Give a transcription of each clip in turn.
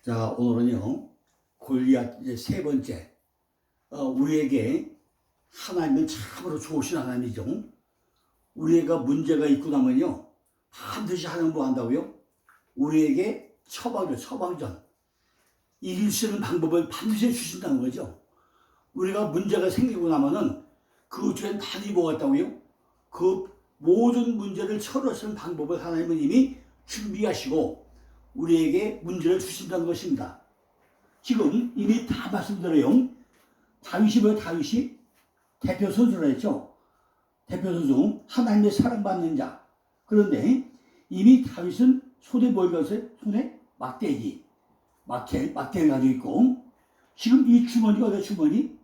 자, 오늘은요, 골리앗 이제 세 번째. 우리에게 하나님은 참으로 좋으신 하나님이죠. 우리가 문제가 있고 나면요, 반드시 하나님 뭐 한다고요? 우리에게 처방전. 이길 수 있는 방법을 반드시 주신다는 거죠. 우리가 문제가 생기고 나면은 그 주엔 반드시 뭐가 있다고요? 그 모든 문제를 처리하는 방법을 하나님은 이미 준비하시고 우리에게 문제를 주신다는 것입니다. 지금 이미 다 말씀드려요. 다윗이 대표 선수라 했죠. 대표 선수, 하나님의 사랑받는 자. 그런데 이미 다윗은 손에 뭘 가졌어요? 손에 막대기. 막대기 가지고 있고, 지금 이 주머니가 어디 주머니?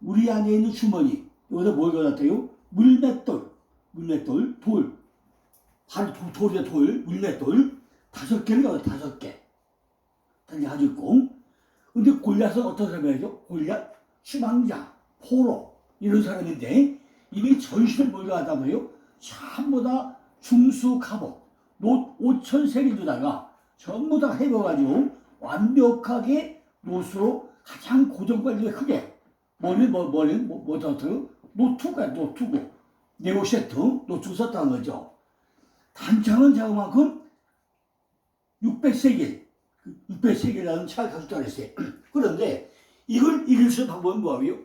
우리 안에 있는 주머니. 여기다 뭘 가졌대요? 물맷돌, 돌. 바로 돌이야, 물맷돌. 5개를 가져, 5개. 가지고 있고. 근데 골리앗은 어떤 사람이죠? 골리앗, 추방자, 포로, 이런 사람인데, 이미 전신을 뭘 가졌다고요? 전부 다 중수 갑옷, 노 5,000세겔로다가 전부 다 해봐가지고 완벽하게 노수로 가장 고정관리가 크게 노투고 노투 썼다는 거죠. 단창은 자그만큼 600세겔이라는 차를 가졌다 그랬어요. 그런데 이걸 이길 수 있는 방법은 뭐예요?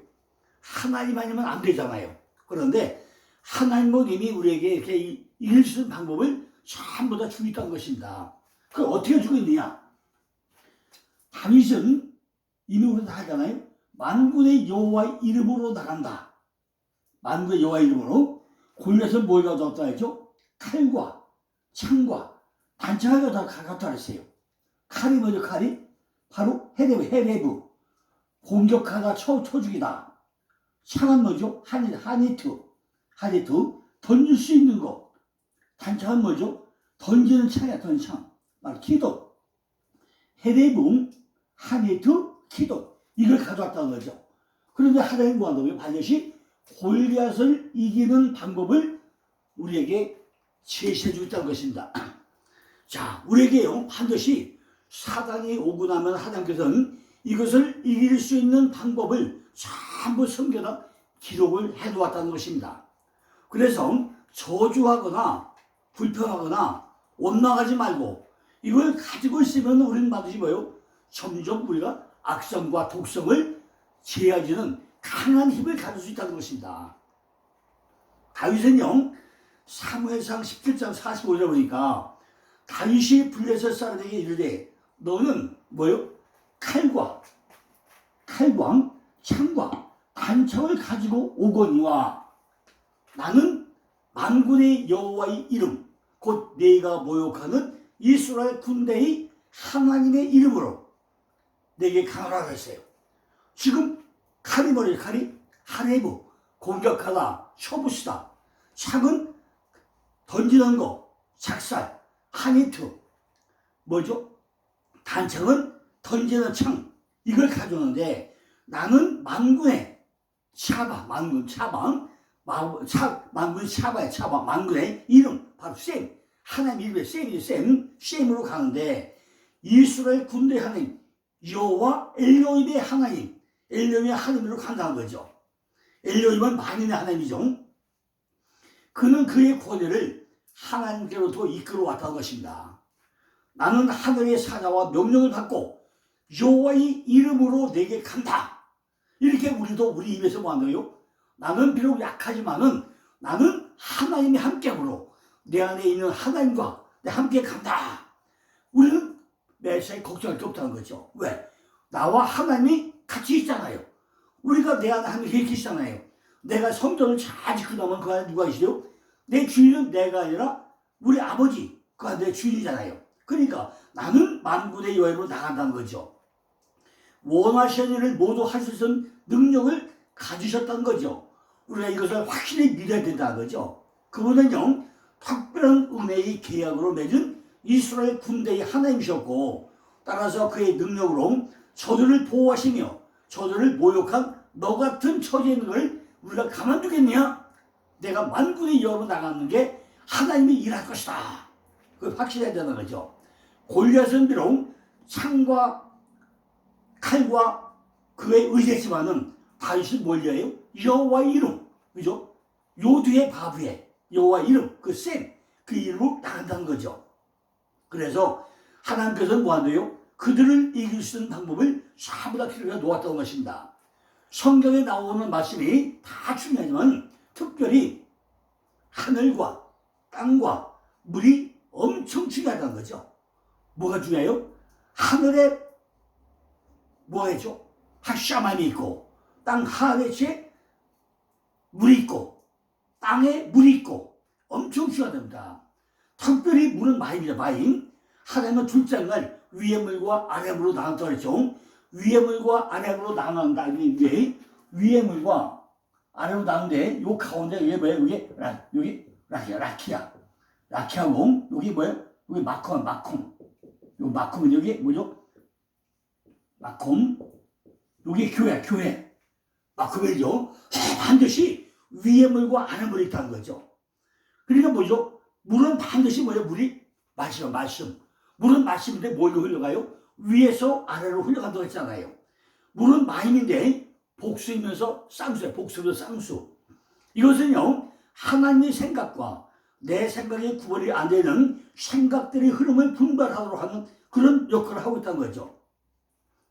하나님 아니면 안 되잖아요. 그런데 하나님은 이미 우리에게 이렇게 이길 수 있는 방법을 전부 다 주고 있다는 것입니다. 그걸 어떻게 주고 있느냐? 다윗은 이미 우리 다 하잖아요. 만군의 여호와의 이름으로 나간다. 만군의 여호와의 이름으로. 골리앗은 뭘 가져왔다 했죠? 칼과 창과 단창을 갖다 했어요. 칼이 뭐죠? 칼이 바로 헤레브 공격하다 쳐죽이다. 창은 뭐죠? 하니트 던질 수 있는 것. 단창은 뭐죠? 던지는 창이야. 던창 말 기도. 헤레브 하니트 기도. 이걸 가져왔다는 거죠. 그런데 하나님 뭐 한다고요? 반드시 골리앗을 이기는 방법을 우리에게 제시해 주고 있다는 것입니다. 자, 우리에게요, 반드시 사단이 오고 나면 하나님께서는 이것을 이길 수 있는 방법을 전부 성경에 기록을 해두었다는 것입니다. 그래서 저주하거나 불평하거나 원망하지 말고 이걸 가지고 있으면 우리는 반드시 뭐예요? 점점 우리가 악성과 독성을 제어하는 강한 힘을 가질 수 있다는 것입니다. 다윗은요, 사무엘상 17장 45절에 보니까 다윗이 블레셋 사람에게 이르되 너는 뭐요? 칼과 창과 단창을 가지고 오거니와 나는 만군의 여호와의 이름 곧 네가 모욕하는 이스라엘 군대의 하나님의 이름으로 내게 강하라 했어요. 지금 칼이 뭐예요? 칼이 하레브 공격하다 쳐부시다. 창은 던지는 거 작살 하니트 뭐죠? 단창은 던지는 창. 이걸 가져오는데 나는 만군의 만군 샤바의 만군의 이름 바로 셈. 하나님 이름의 셈으로 가는데 이스라엘 군대 하나님 여호와 엘로힘의 하나님 엘로힘의 하나님으로 간다는 거죠. 엘로힘은 만인의 하나님이죠. 그는 그의 권위를 하나님께로부터 이끌어 왔다는 것입니다. 나는 하늘의 사자와 명령을 받고 여호와의 이름으로 내게 간다. 이렇게 우리도 우리 입에서 뭐 한다고요? 나는 비록 약하지만은 나는 하나님이 함께함으로 내 안에 있는 하나님과 내 함께 간다. 우리는 매사에 걱정할 게 없다는 거죠. 왜? 나와 하나님이 같이 있잖아요. 우리가 내 안에 하나님이 계시잖아요. 내가 성전을 잘 지키고 나면 그 안에 누가 계시죠? 내 주인은 내가 아니라 우리 아버지, 그 안에 내 주인이잖아요. 그러니까 나는 만군의 여행으로 나간다는 거죠. 원하시는 일을 모두 할 수 있는 능력을 가지셨다는 거죠. 우리가 이것을 확실히 믿어야 된다는 거죠. 그분은요, 특별한 은혜의 계약으로 맺은 이스라엘 군대의 하나님이셨고 따라서 그의 능력으로 저들을 보호하시며 저들을 모욕한 너 같은 처지에 있는 걸 우리가 가만두겠냐? 내가 만군의 여행으로 나가는 게 하나님이 일할 것이다. 그걸 확실해야 되는 거죠. 골리앗은 비록 창과 칼과 그에 의지했지만은 다윗이 뭘 위하여? 여호와의 이름, 그죠? 요두의 바브에 여호와의 이름, 그 이름으로 나간다는 거죠. 그래서 하나님께서는 뭐한대요? 그들을 이길 수 있는 방법을 전부 다 기록해 놓았다는 것입니다. 성경에 나오는 말씀이 다 중요하지만 특별히 하늘과 땅과 물이 엄청 중요하다는 거죠. 뭐가 중요해요? 하늘에 뭐가 있죠? 하샤만이 있고 땅 하늘에 물이 있고 땅에 물이 있고 엄청 중요하답니다. 특별히 물은 마임이죠. 마임. 하나님은 둘째 날 위의 물과 아래 물로 나눴다고 했죠. 위의 물과 아래 물로 나눈다는 게 위의 물과 아래로 나누는데 요 가운데 이게 뭐예요? 여기 라키아고 여기 뭐예요? 여기 마콤. 요 마콤은 여기 뭐죠? 마콤. 여기 교회. 마콤이죠. 반드시 위의 물과 아래 물이 있다는 거죠. 그러니까 뭐죠? 물은 반드시 뭐예요? 물이 말씀. 물은 말씀인데 뭘로 흘러가요? 위에서 아래로 흘러간다고 했잖아요. 물은 마임인데 복수이면서 쌍수예요. 복수면서 쌍수. 이것은요, 하나님의 생각과 내 생각이 구별이 안 되는 생각들의 흐름을 분별하도록 하는 그런 역할을 하고 있다는 거죠.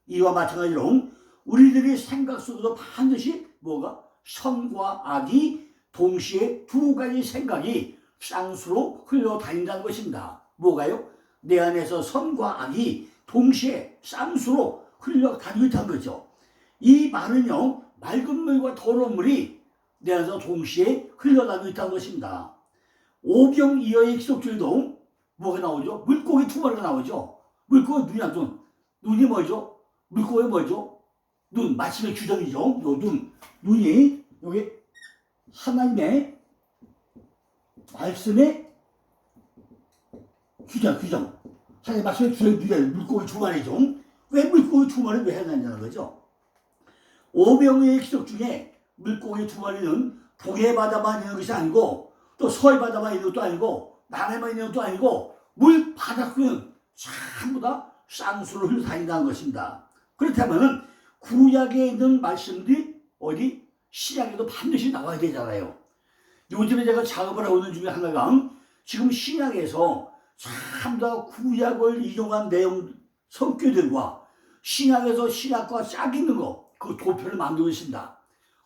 이와 마찬가지로 우리들의 생각 속에서 반드시 뭐가? 선과 악이 동시에 두 가지 생각이 쌍수로 흘러다닌다는 것입니다. 뭐가요? 내 안에서 선과 악이 동시에 쌍수로 흘러다니고 있다는 거죠. 이 말은요, 맑은 물과 더러운 물이 내 안에서 동시에 흘러다니고 있다는 것입니다. 오병이어의 기독교에도 뭐가 나오죠? 물고기 두 마리가 나오죠. 물고기 눈이야, 눈. 눈이 뭐죠? 물고기 뭐죠? 눈, 말씀의 규정이죠. 요 눈이 여기 하나님의 말씀의 규정. 하나님의 말씀의 규정이 물고기 두 마리죠. 왜 물고기 두 마리를 왜 해놨냐는 거죠. 오병이어의 기적 중에 물고기 두 마리는 동해 바다만 있는 것이 아니고 또 서해 바다만 있는 것도 아니고 남해만 있는 것도 아니고 물 바닥은 전부 다 쌍수를 흘러다닌다는 것입니다. 그렇다면 구약에 있는 말씀들이 어디 신약에도 반드시 나와야 되잖아요. 요즘에 제가 작업을 하고 있는 중에 하나가 지금 신약에서 전부 다 구약을 이용한 내용 성격들과 신약에서 신약과 짝 있는 거 그 도표를 만들고 있습니다.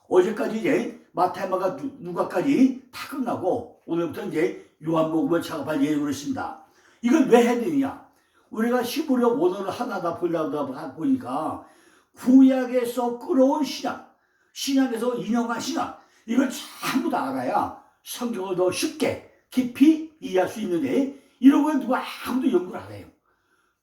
어제까지 이제 마태마가 누가까지 다 끝나고 오늘부터 이제 요한복음을 작업할 예정으로 있습니다. 이걸 왜 해야 되느냐? 우리가 히브리어 원어를 하나다 보니까 구약에서 끌어온 신약에서 인용한 신약 이걸 전부 다 알아야 성경을 더 쉽게 깊이 이해할 수 있는데 이런 걸 누가 아무도 연구를 안 해요.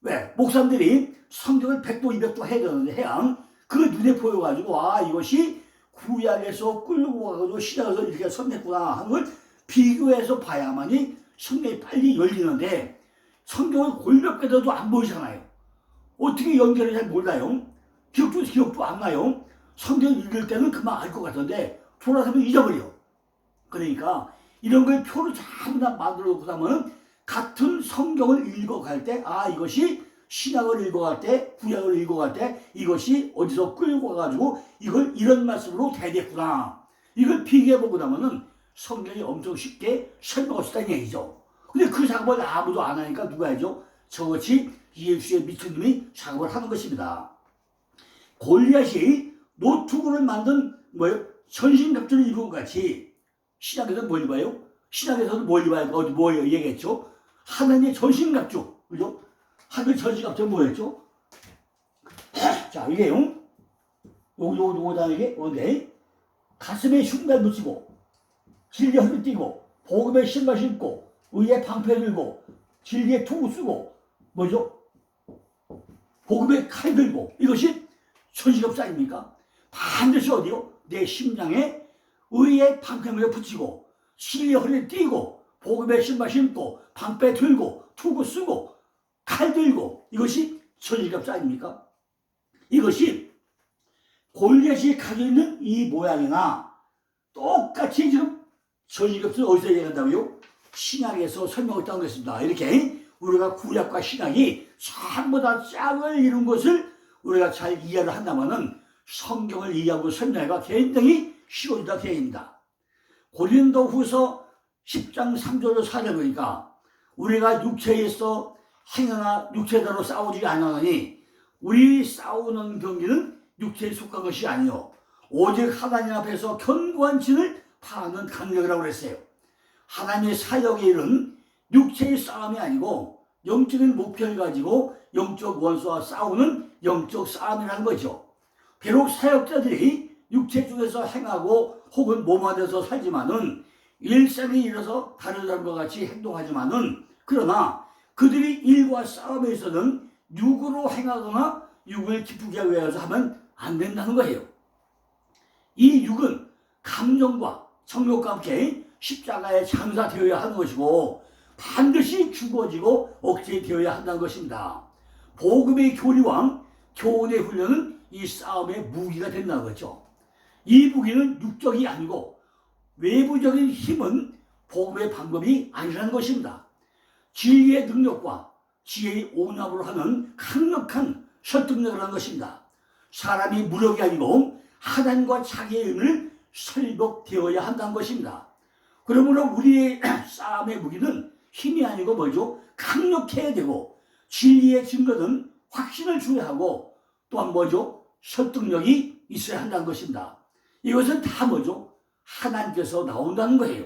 왜? 목사님들이 성경을 100도 200도 해야 되는데 해야 그걸 눈에 보여가지고 이것이 구약에서 끌고 가가지고 신약에서 이렇게 선택구나 하는 걸 비교해서 봐야만이 성경이 빨리 열리는데 성경을 골몇개도 안 보이잖아요. 어떻게 연결을 잘 몰라요. 기억도 안 나요. 성경 읽을 때는 그만 알 것 같은데 돌아서면 잊어버려. 그러니까 이런 걸 표로 전부 다 만들어 놓고 나면 같은 성경을 읽어갈 때 이것이 신약을 읽어갈 때 구약을 읽어갈 때 이것이 어디서 끌고 가가지고 이걸 이런 말씀으로 되겠구나. 이걸 비교해보고 나면은 성경이 엄청 쉽게 설명할 수 있다는 얘기죠. 근데 그 작업을 아무도 안 하니까 누가 하죠? 저같이 예수의 미친 놈이 작업을 하는 것입니다. 골리앗이 노트북을 만든 전신갑주를 입은 것 같이 신약에서는 뭘 입어요? 신약에서는 뭘 입어요? 어디 뭐 얘기했죠? 하나님의 전신갑주, 그죠? 하늘 전신갑주는 뭐였죠? 자, 이게요. 요거다 이게 뭔데? 가슴에 흉발 붙이고 진리의 허리 띠고 복음의 신발 신고 의의 방패 들고 진리의 투구 쓰고 뭐죠? 복음의 칼 들고 이것이 전신갑주 아닙니까? 반드시 어디요? 내 심장에 의의 방패를 붙이고 진리의 허리를 띠고 복음의 신발 신고 방패 들고 투구 쓰고 칼 들고 이것이 전신갑주 아닙니까? 이것이 골리앗이 가지고 있는 이 모양이나 똑같이 지금 전신갑주를 어디서 얘기한다고요? 신약에서 설명했다는 것입니다. 이렇게 우리가 구약과 신약이 전부 다 짝을 이룬 것을 우리가 잘 이해를 한다면은 성경을 이해하고 설명하기가 굉장히 쉬워지다 되어있습니다. 고린도후서 10장 3절로 4절 보니까 우리가 육체에서 행하나 육체대로 싸우지 않으니 우리 싸우는 경기는 육체에 속한 것이 아니요 오직 하나님 앞에서 견고한 진을 파하는 강력이라고 그랬어요. 하나님의 사역의 일은 육체의 싸움이 아니고 영적인 목표를 가지고 영적 원수와 싸우는 영적 싸움이라는 거죠. 비록 사역자들이 육체 중에서 행하고 혹은 몸 안에서 살지만은 일상에 일어서 다른 사람과 같이 행동하지만은 그러나 그들이 일과 싸움에 있어서는 육으로 행하거나 육을 기쁘게 하기 위해서 하면 안 된다는 거예요. 이 육은 감정과 정욕과 함께 십자가에 장사되어야 하는 것이고 반드시 죽어지고 억제되어야 한다는 것입니다. 복음의 교리와 교훈의 훈련은 이 싸움의 무기가 된다는 거죠. 이 무기는 육적이 아니고 외부적인 힘은 복음의 방법이 아니라는 것입니다. 진리의 능력과 지혜의 온합으로 하는 강력한 설득력을 하는 것입니다. 사람이 무력이 아니고 하나님과 자기의 은을 설복되어야 한다는 것입니다. 그러므로 우리의 싸움의 무기는 힘이 아니고 뭐죠? 강력해야 되고 진리의 증거는 확신을 줘야 하고 또한 뭐죠? 설득력이 있어야 한다는 것입니다. 이것은 다 뭐죠? 하나님께서 나온다는 거예요.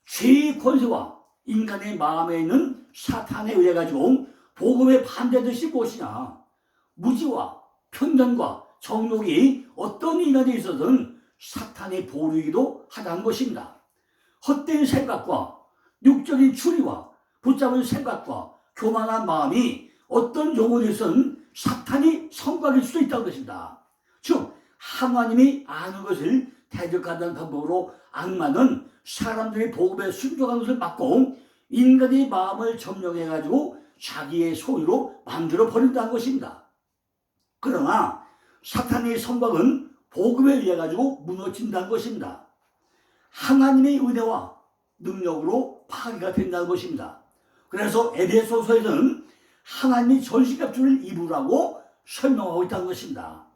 죄의 권세와 인간의 마음에 있는 사탄에 의해 가지고 복음의 반대듯이 무엇이냐? 무지와 편견과 정욕이 어떤 인간에 있어서는 사탄의 보루이기도 하다는 것입니다. 헛된 생각과 육적인 추리와 붙잡은 생각과 교만한 마음이 어떤 영혼에서는 사탄이 성과일 수도 있다는 것입니다. 즉 하나님이 아는 것을 대적한다는 방법으로 악마는 사람들이 복음에 순종하는 것을 막고 인간의 마음을 점령해가지고 자기의 소유로 만들어 버린다는 것입니다. 그러나 사탄의 성곽은 복음에 의해 가지고 무너진다는 것입니다. 하나님의 은혜와 능력으로 파괴가 된다는 것입니다. 그래서 에베소서에서는 하나님이 전신갑주를 입으라고 설명하고 있다는 것입니다.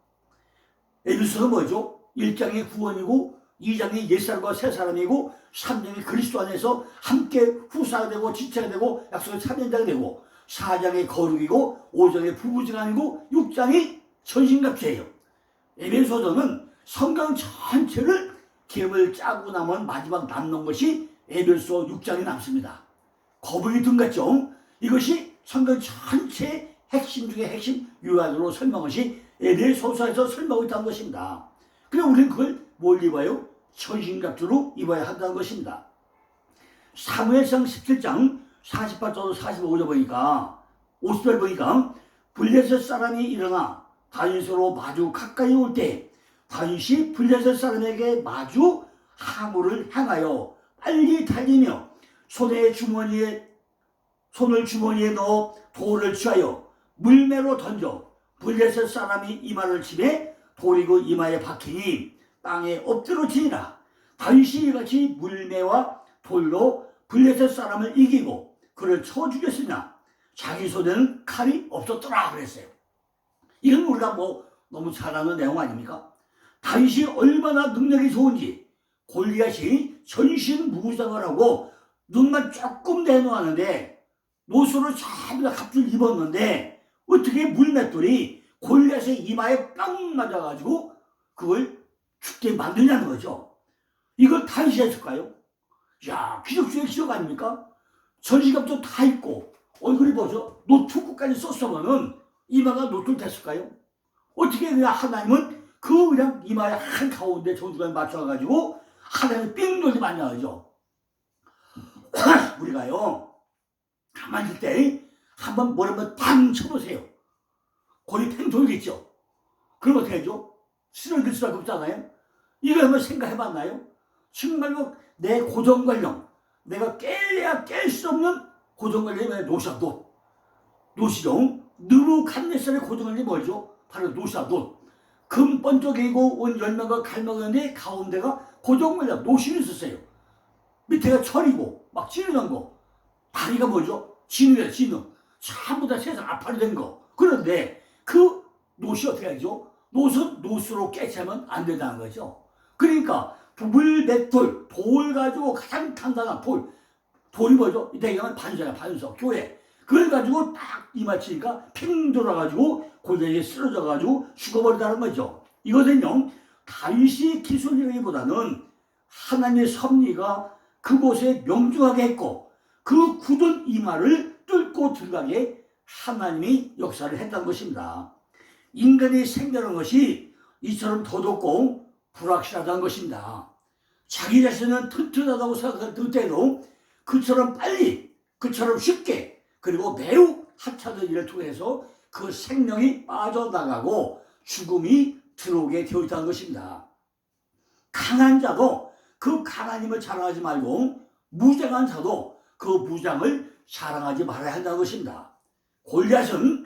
에베소서는 뭐죠? 1장이 구원이고 2장이 옛사람과 새사람이고 3장이 그리스도 안에서 함께 후사가 되고 지체가 되고 약속의 참여자가 되고 4장이 거룩이고 5장이 부부지간이고 6장이 전신갑주예요. 에베소서는 성경 전체를 계획을 짜고 나면 마지막 남는 것이 에베소 6장이 남습니다. 거북이 등 같죠? 이것이 성경 전체의 핵심 중에 핵심 요약으로 설명한 것이 에베소서에서 설명하고 있다는 것입니다. 그럼 우리는 그걸 뭘 입어요? 전신갑주로 입어야 한다는 것입니다. 사무엘상 17장 48절 45절 보니까 50절 보니까 블레셋 사람이 일어나 다윗으로 마주 가까이 올 때 다윗이 블레셋 사람에게 마주 항우를 향하여 빨리 달리며 손을 주머니에 넣어 돌을 취하여 물매로 던져 블레셋 사람이 이마를 치매 돌이 그 이마에 박히니 땅에 엎드러지니라. 다윗이 이같이 물매와 돌로 블레셋 사람을 이기고 그를 쳐 죽였으나 자기 손에는 칼이 없었더라 그랬어요. 이건 우리가 너무 잘 아는 내용 아닙니까? 다윗이 얼마나 능력이 좋은지 골리앗이 전신 무장을 하고 눈만 조금 내놓았는데 노수를 전부 다 갑주를 입었는데 어떻게 물맷돌이 골리앗의 이마에 빵 맞아가지고 그걸 죽게 만드냐는 거죠. 이걸 다윗이 했을까요? 야, 기적 중의 기적 아닙니까? 전신갑주 다 입고 얼굴이 보죠. 노출구까지 썼으면은 이마가 노출 됐을까요? 어떻게 그냥 하나님은 그 그냥 이마에 한 가운데 정중간에 맞춰가지고 하나님이 삥 돌리면 안 나가죠. 우리가요 가만히 있을 때 한번 머리 한번 팡 쳐보세요. 골이 팽 돌겠죠. 그럼 어떻게 하죠? 쓰러질 수밖에 없잖아요. 이거 한번 생각해봤나요? 정말로 내 고정관령, 내가 깨야 깰 수 없는 고정관령이 노시아 돛. 노시죠. 느부갓네살의 고정관령이 뭐죠? 바로 노시아 돛. 금 번쩍이고 온 열매가 갈망하는데 가운데가 고정관령 노실이 있었어요. 밑에가 철이고 막 찌르는 거. 다리가 뭐죠? 진우예요, 진우. 전부 다 세상 앞팔이 된 거. 그런데 그 노시 어떻게 하죠? 노는 노수로 깨치면 안 된다는 거죠. 그러니까 불맷돌, 돌 가지고 가장 단단한 돌이 뭐죠? 이 대경은 반석이야, 반석, 교회. 그걸 가지고 딱 이마치니까 팽 돌아가지고 골짜기에 쓰러져가지고 죽어버리다는 거죠. 이것은요, 다윗이 기술이라기보다는 하나님의 섭리가 그곳에 명중하게 했고, 그 굳은 이마를 뚫고 들어가게 하나님이 역사를 했다는 것입니다. 인간이 생겨난 것이 이처럼 더덥고 불확실하다는 것입니다. 자기 자신은 튼튼하다고 생각할 때도 그처럼 빨리, 그처럼 쉽게, 그리고 매우 하찮은 일을 통해서 그 생명이 빠져나가고 죽음이 들어오게 되어 있다는 것입니다. 강한 자도 그 강한 힘을 자랑하지 말고 무장한 자도 그 무장을 자랑하지 말아야 한다는 것입니다. 골리앗은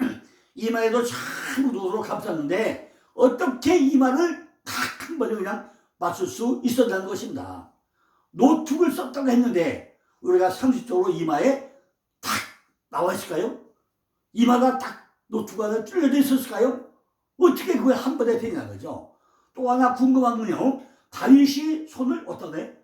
이마에도 참 노도로 감쌌는데 어떻게 이마를 딱 한 번에 그냥 맞출 수 있었다는 것입니다. 노툭을 썼다고 했는데 우리가 상식적으로 이마에 탁 나와 있을까요? 이마가 딱 노투가 뚫려져 있었을까요? 어떻게 그게 한 번에 되냐는 거죠. 또 하나 궁금한 건요, 다윗이 손을 어떤 데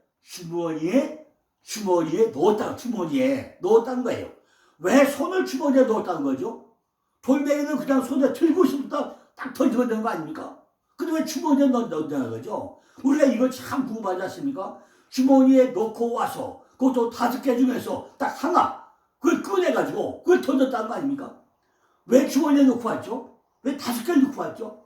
주머니에 넣었다는 거예요. 왜 손을 주머니에 넣었다는 거죠? 돌멩이는 그냥 손에 들고 싶다 딱 던지면 되는 거 아닙니까? 근데 왜 주머니에 넣는다는 거죠? 우리가 이걸 참 궁금하지 않습니까? 주머니에 넣고 와서 그것도 5개 중에서 딱 하나 그걸 꺼내가지고 그걸 던졌다는 거 아닙니까? 왜 주머니에 넣고 왔죠? 왜 5개를 넣고 왔죠?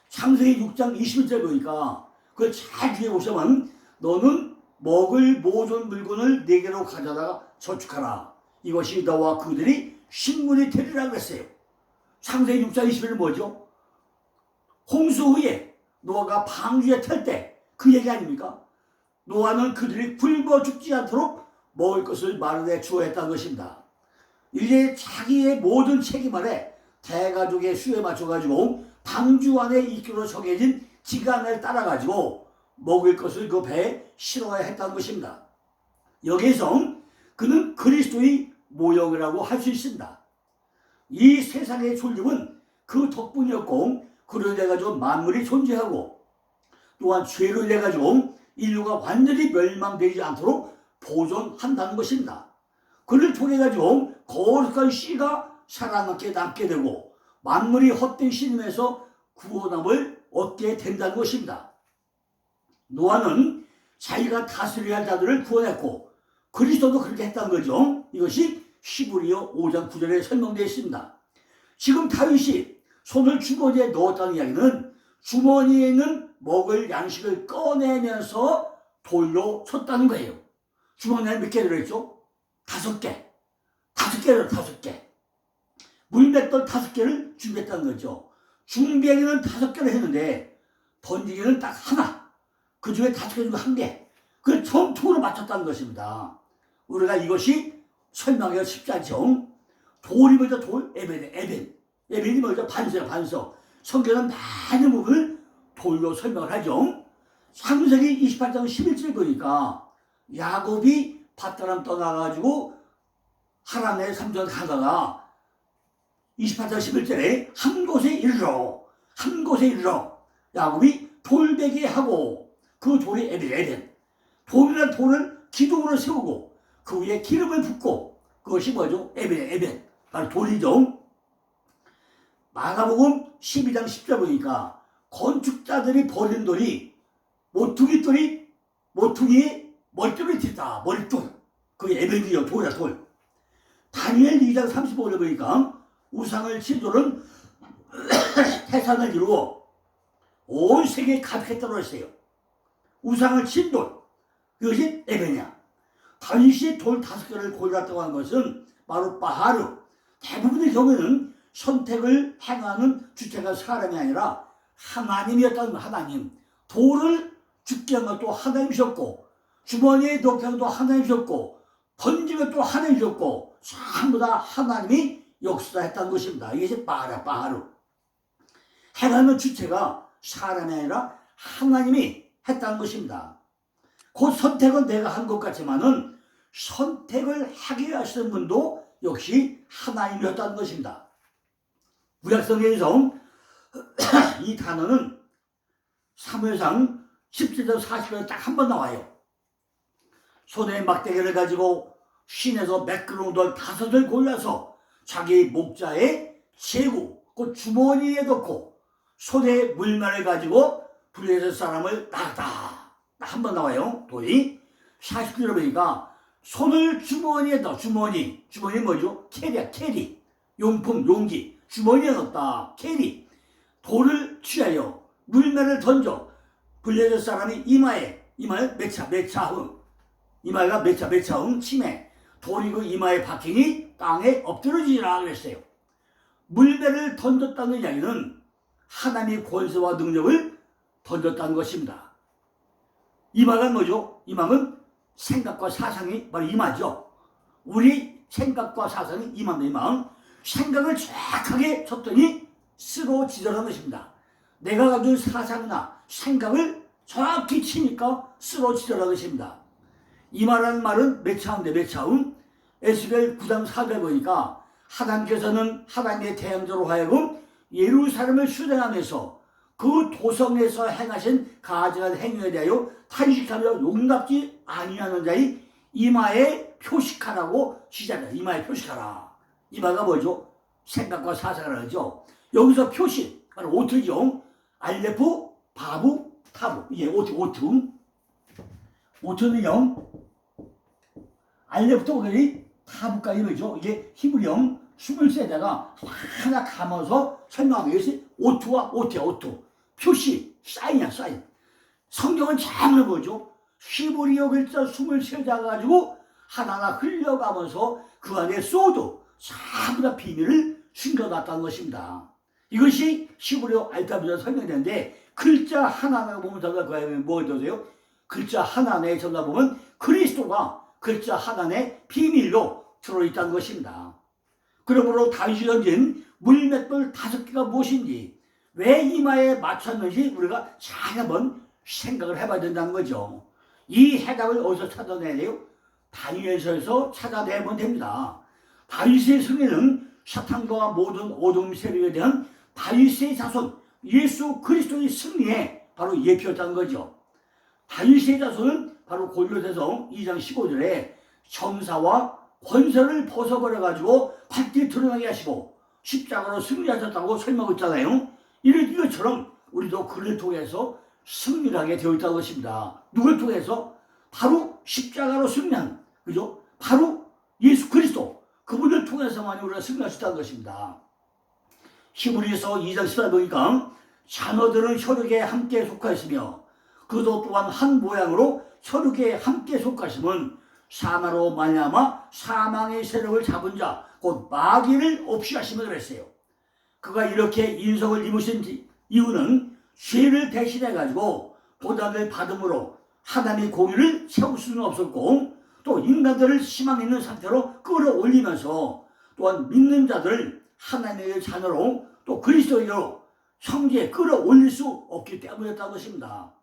창세기 6장 21절 보니까 그걸 잘 뒤에 보시면 너는 먹을 모든 물건을 내게로 가져다가 저축하라. 이것이 너와 그들이 식물이 되리라 그랬어요. 창세기 6장 21절은 뭐죠? 홍수 후에 노아가 방주에 탈 때 그 얘기 아닙니까? 노아는 그들이 굶어 죽지 않도록 먹을 것을 마련해 주어야 했다는 것입니다. 이제 자기의 모든 책임 아래 대가족의 수에 맞춰가지고 방주 안에 있기로 정해진 기간을 따라가지고 먹을 것을 그 배에 실어야 했다는 것입니다. 여기에서 그는 그리스도의 모형이라고 할 수 있습니다. 이 세상의 존재는 그 덕분이었고 그로 인해 가지고 만물이 존재하고 또한 죄로 인해 가지고 인류가 완전히 멸망되지 않도록 보존한다는 것입니다. 그를 통해 가지고 거룩한 씨가 살아남게 남게 되고 만물이 헛된 신임에서 구원함을 얻게 된다는 것입니다. 노아는 자기가 다스려야 할 자들을 구원했고 그리스도도 그렇게 했다는 거죠. 이것이 히브리서 5장 9절에 설명되어 있습니다. 지금 다윗이 손을 주머니에 넣었다는 이야기는 주머니에 있는 먹을 양식을 꺼내면서 돌로 쳤다는 거예요. 주머니에 몇 개 들어있죠? 5개. 5개. 물맷돌 5개를 준비했다는 거죠. 준비하기는 5개를 했는데 던지기는 딱 하나. 그 중에 5개 중에 1개. 그걸 정통으로 맞췄다는 것입니다. 우리가 이것이 설명하기가 쉽지 않죠. 돌이 뭐죠? 돌? 에벤이 뭐죠? 반석. 성경은 많은 부분을 돌로 설명을 하죠. 창세기 28장 11절 보니까 야곱이 밧다람 떠나가지고 하란의 삼전 가다가 28장 11절에 한 곳에 이르러 야곱이 돌베개 하고 그 돌이 에벤 돌이란 돌을 기둥으로 세우고 그 위에 기름을 붓고 그것이 뭐죠? 에벤 바로 돌이죠. 마가복음 12장 10절 보니까 건축자들이 버린 돌이 모퉁이에 머릿돌이 됐다. 머릿돌. 그게 에벤이요. 돌이야 돌. 다니엘 2장 35절 보니까 우상을 친 돌은 태산을 이루고 온 세계에 가득했다고 했어요. 우상을 친 돌. 그것이 에벤이야. 다윗이 돌 5개를 골랐다고 하는 것은 바로 바하르. 대부분의 경우에는 선택을 행하는 주체가 사람이 아니라 하나님이었다는 거예요. 하나님. 돌을 죽게 한 것도 하나님이셨고 주머니에 넣게 한 것도 하나님이셨고 던진 것도 하나님이셨고 전부 다 하나님이 역사했다는 것입니다. 이것이 바하르. 행하는 주체가 사람이 아니라 하나님이 했다는 것입니다. 그 선택은 내가 한 것 같지만은 선택을 하게 하시는 분도 역시 하나님이었다는 것입니다. 구약성경에서 이 단어는 사무엘상 17절 40절에 딱 한 번 나와요. 손에 막대기를 가지고 신에서 매끄러운 돌 5을 골라서 자기 목자에 재고 그 주머니에 넣고 손에 물만을 가지고 블레셋 사람을 나갔다. 한 번 나와요. 돌이 49절에 보니까 손을 주머니에 넣어. 주머니 뭐죠? 캐리야. 캐리. 용품 용기 주머니에 넣었다. 캐리. 돌을 취하여 물매를 던져 블레셋 사람이 이마에 매차흥 이마가 매차흥 치매 돌이 그 이마에 박히니 땅에 엎드러지라 그랬어요. 물매를 던졌다는 이야기는 하나님의 권세와 능력을 던졌다는 것입니다. 이마가 뭐죠? 이마는 생각과 사상이 바로 이마죠. 우리 생각과 사상이 이마입니다. 생각을 정확하게 쳤더니 쓰러지더라는 것입니다. 내가 가진 사상이나 생각을 정확히 치니까 쓰러지더라는 것입니다. 이마라는 말은 매차운데 매차운 에스겔 9장 4절 보니까 하나님께서는 하나님의 대항자로 하여금 예루살렘을 수행하면서 그 도성에서 행하신 가증한 행위에 대하여 탄식하며 용납지 아니하는 자의 이마에 표식하라고 시작해요. 이마에 표식하라. 이마가 뭐죠? 생각과 사상을 하죠. 여기서 표식, 바로 오트죠. 알레프, 바브, 타브. 이게 오트. 오트는요, 알레프부터 타브까지 뭐죠? 이게 히브리어 23자가 하나 감아서 설명하기 위해서 오트와 오트야, 오트. 표시, 사인이야, 사인. 성경은 전부 뭐죠? 히브리어 글자 23자 가지고 하나하나 흘려가면서 그 안에 소드, 전부 다 비밀을 숨겨놨다는 것입니다. 이것이 히브리어 알파벳으로 설명되는데 글자 하나하나 보면 정답 뭐가 되세요? 글자 하나하나에 정답 보면 그리스도가 글자 하나하나에 비밀로 들어있다는 것입니다. 그러므로 다윗이 던진 물맷돌 5개가 무엇인지 왜 이마에 맞췄는지 우리가 잘 한번 생각을 해봐야 된다는 거죠. 이 해답을 어디서 찾아내야 돼요? 다니엘서에서 찾아내면 됩니다. 다윗의 승리는 사탄과 모든 어둠 세력에 대한 다윗의 자손 예수 그리스도의 승리에 바로 예표였다는 거죠. 다윗의 자손은 바로 골로새서 2장 15절에 정사와 권세를 벗어버려가지고 밝게 드러나게 하시고 십자가로 승리하셨다고 설명하고 있잖아요. 이것처럼 우리도 그를 통해서 승리하게 되어 있다는 것입니다. 누굴 통해서? 바로 십자가로 승리한, 그죠? 바로 예수 그리스도, 그분을 통해서만 우리가 승리할 수 있다는 것입니다. 히브리서 2장 14절 보니까 자녀들은 혈육에 함께 속하였으며 그도 또한 한 모양으로 혈육에 함께 속하심은 사마로 말미암아 사망의 세력을 잡은 자 곧 마귀를 없이 하심을 그랬어요. 그가 이렇게 인성을 입으신 이유는 죄를 대신해 가지고 보답을 받음으로 하나님의 공의를 세울 수는 없었고 또 인간들을 희망 있는 상태로 끌어올리면서 또한 믿는 자들을 하나님의 자녀로 또 그리스도인으로 형제에 끌어올릴 수 없기 때문이었다는 것입니다.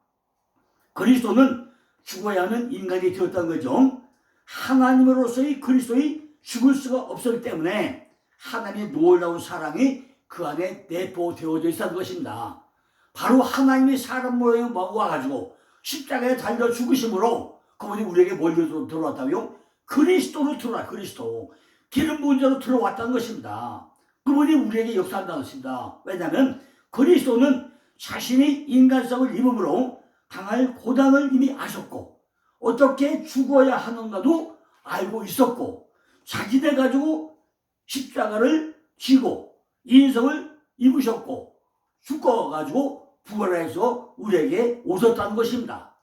그리스도는 죽어야 하는 인간이 되었다는 거죠. 하나님으로서의 그리스도의 죽을 수가 없었기 때문에 하나님의 놀라운 사랑이 그 안에 내포되어져 있었던 것입니다. 바로 하나님의 사람 모양을 와가지고 십자가에 달려 죽으심으로 그분이 우리에게 뭘로 들어왔다고요? 그리스도로 들어와. 그리스도 기름 부은 자로 들어왔다는 것입니다. 그분이 우리에게 역사한다는 것입니다. 왜냐하면 그리스도는 자신이 인간성을 입음으로 당할 고난을 이미 아셨고 어떻게 죽어야 하는가도 알고 있었고 자기네 가지고 십자가를 지고 인성을 입으셨고 죽어가지고 부활해서 우리에게 오셨다는 것입니다.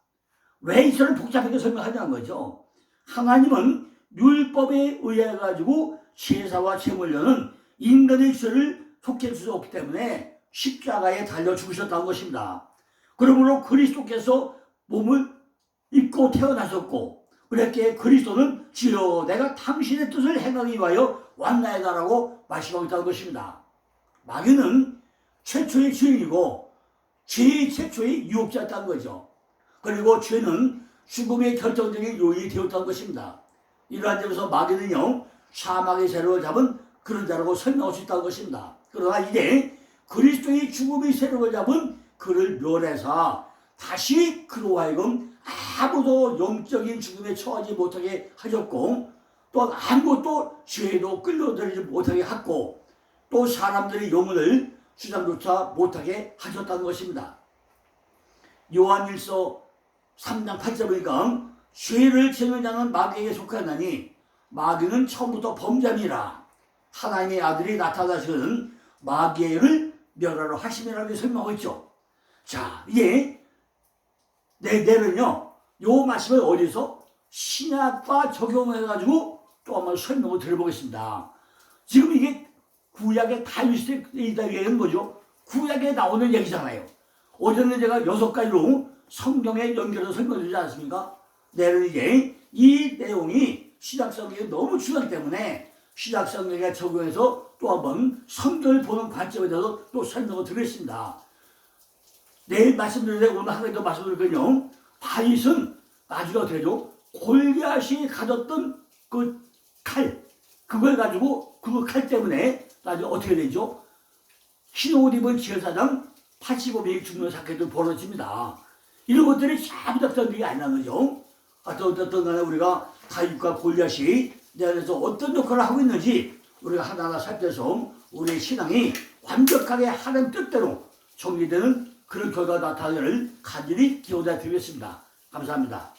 왜 이처럼 복잡하게 설명하냐는 거죠. 하나님은 율법에 의해 가지고 제사와 제물로는 인간의 죄를 속할 수 없기 때문에 십자가에 달려 죽으셨다는 것입니다. 그러므로 그리스도께서 몸을 입고 태어나셨고 그렇게 그리스도는 주여 내가 당신의 뜻을 행하기 위하여 왔나이다라고 말씀하고 있다는 것입니다. 마귀는 최초의 주인이고 죄의 최초의 유혹자였다는 거죠. 그리고 죄는 죽음의 결정적인 요인이 되었다는 것입니다. 이러한 점에서 마귀는요 사망의 세력을 잡은 그런 자라고 설명할 수 있다는 것입니다. 그러나 이제 그리스도의 죽음이 세력을 잡은 그를 멸해서 다시 그로 하여금 아무도 영적인 죽음에 처하지 못하게 하셨고, 또 아무것도 죄도 끌려들이지 못하게 했고, 또 사람들의 영혼을 주장조차 못하게 하셨다는 것입니다. 요한일서 3장 8절 보니까 죄를 지는 자는 마귀에게 속하나니 마귀는 처음부터 범죄니라. 하나님의 아들이 나타나시는 마귀를 멸하러 하심이라고 설명하고 있죠. 자, 이게 내일은요, 요 말씀을 어디서 신약과 적용해가지고 또 한번 설명을 드려보겠습니다. 지금 이게 구약의 다윗의 얘기는 뭐죠? 구약에 나오는 얘기잖아요. 어제는 제가 6가지로 성경에 연결해서 설명드리지 않습니까? 내일은 이제 이 내용이 신약성경에 너무 중요하기 때문에 신약성경에 적용해서 또 한번 성경을 보는 관점에 대해서 또 설명을 드리겠습니다. 내일 말씀드리는데 오늘 한 가지 더 말씀드리거든요. 다윗은 나중에 어떻게 되죠? 골리앗이 가졌던 그 칼, 그걸 가지고 그 칼 때문에 나중에 어떻게 되죠? 흰 옷 입은 제사장 85명이 죽는 사건도 벌어집니다. 이런 것들이 자비답던 일이 아니라는 거죠. 어떤 간에 우리가 다윗과 골리앗이 내 안에서 어떤 역할을 하고 있는지 우리가 하나하나 살펴서 우리의 신앙이 완벽하게 하나님 뜻대로 정리되는 그런 결과가 나타나기를 간절히 기원해 드리겠습니다. 감사합니다.